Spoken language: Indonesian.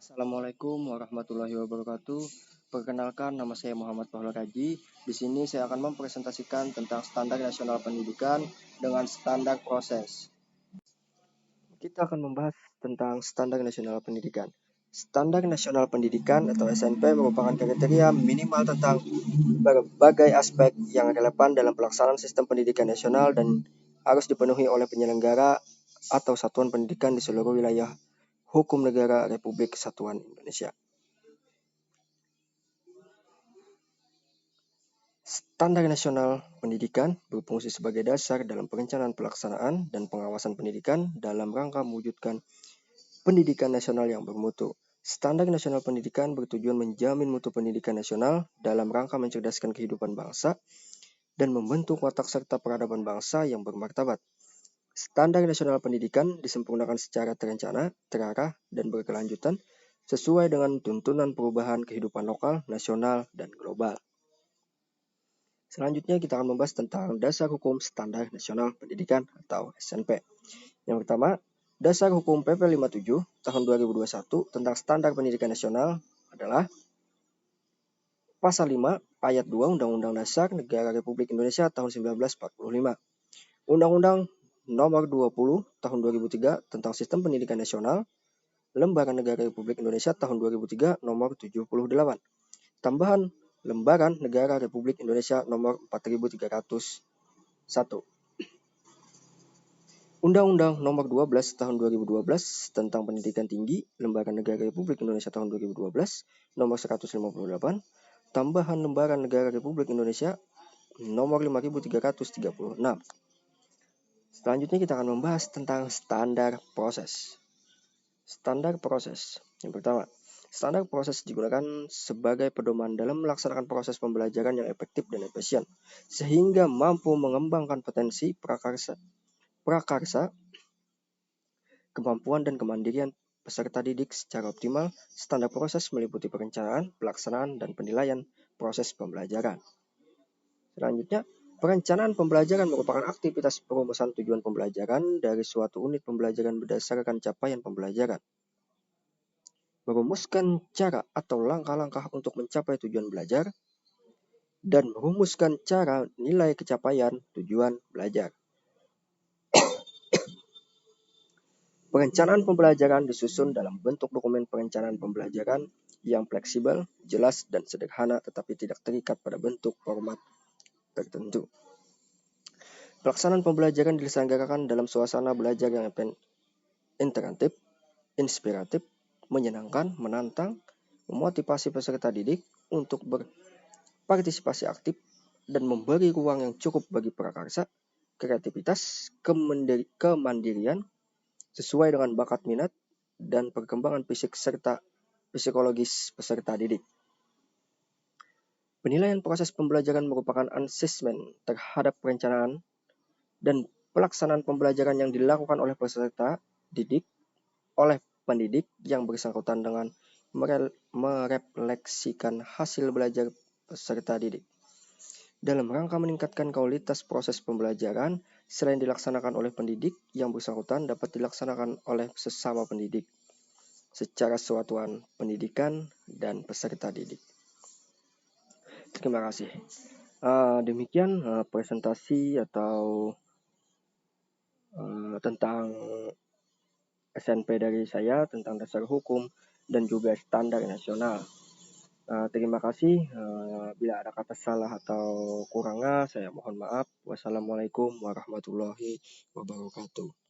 Assalamualaikum warahmatullahi wabarakatuh. Perkenalkan, nama saya Muhammad Fahlur Haji. Di sini saya akan mempresentasikan tentang standar nasional pendidikan dengan standar proses. Kita akan membahas tentang standar nasional pendidikan. Standar nasional pendidikan atau SNP merupakan kriteria minimal tentang berbagai aspek yang relevan dalam pelaksanaan sistem pendidikan nasional dan harus dipenuhi oleh penyelenggara atau satuan pendidikan di seluruh wilayah Hukum Negara Republik Kesatuan Indonesia. Standar nasional pendidikan berfungsi sebagai dasar dalam perencanaan pelaksanaan dan pengawasan pendidikan dalam rangka mewujudkan pendidikan nasional yang bermutu. Standar nasional pendidikan bertujuan menjamin mutu pendidikan nasional dalam rangka mencerdaskan kehidupan bangsa dan membentuk watak serta peradaban bangsa yang bermartabat. Standar nasional pendidikan disempurnakan secara terencana, terarah, dan berkelanjutan sesuai dengan tuntunan perubahan kehidupan lokal, nasional, dan global. Selanjutnya kita akan membahas tentang Dasar Hukum Standar Nasional Pendidikan atau SNP. Yang pertama, Dasar Hukum PP 57 tahun 2021 tentang Standar Pendidikan Nasional adalah Pasal 5 Ayat 2 Undang-Undang Dasar Negara Republik Indonesia tahun 1945. Undang-Undang Nomor 20 tahun 2003 tentang Sistem Pendidikan Nasional, Lembaran Negara Republik Indonesia tahun 2003 nomor 78. Tambahan Lembaran Negara Republik Indonesia nomor 4301. Undang-Undang Nomor 12 tahun 2012 tentang Pendidikan Tinggi, Lembaran Negara Republik Indonesia tahun 2012 nomor 158. Tambahan Lembaran Negara Republik Indonesia nomor 5336. Selanjutnya kita akan membahas tentang standar proses. Standar proses. Yang pertama, standar proses digunakan sebagai pedoman dalam melaksanakan proses pembelajaran yang efektif dan efisien, sehingga mampu mengembangkan potensi prakarsa, kemampuan dan kemandirian peserta didik secara optimal. Standar proses meliputi perencanaan, pelaksanaan, dan penilaian proses pembelajaran. Selanjutnya, perencanaan pembelajaran merupakan aktivitas perumusan tujuan pembelajaran dari suatu unit pembelajaran berdasarkan capaian pembelajaran. Merumuskan cara atau langkah-langkah untuk mencapai tujuan belajar, dan merumuskan cara nilai capaian tujuan belajar. Perencanaan pembelajaran disusun dalam bentuk dokumen perencanaan pembelajaran yang fleksibel, jelas, dan sederhana, tetapi tidak terikat pada bentuk format tertentu. Pelaksanaan pembelajaran diselenggarakan dalam suasana belajar yang interaktif, inspiratif, menyenangkan, menantang, memotivasi peserta didik untuk berpartisipasi aktif, dan memberi ruang yang cukup bagi prakarsa, kreativitas, kemandirian, sesuai dengan bakat minat, dan perkembangan fisik serta psikologis peserta didik. Penilaian proses pembelajaran merupakan asesmen terhadap perencanaan dan pelaksanaan pembelajaran yang dilakukan oleh peserta didik, oleh pendidik yang bersangkutan dengan merefleksikan hasil belajar peserta didik. Dalam rangka meningkatkan kualitas proses pembelajaran, selain dilaksanakan oleh pendidik yang bersangkutan dapat dilaksanakan oleh sesama pendidik secara satuan pendidikan dan peserta didik. Terima kasih. Demikian presentasi atau tentang SNP dari saya tentang dasar hukum dan juga standar nasional. Terima kasih. Bila ada kata salah atau kurangnya, saya mohon maaf. Wassalamualaikum warahmatullahi wabarakatuh.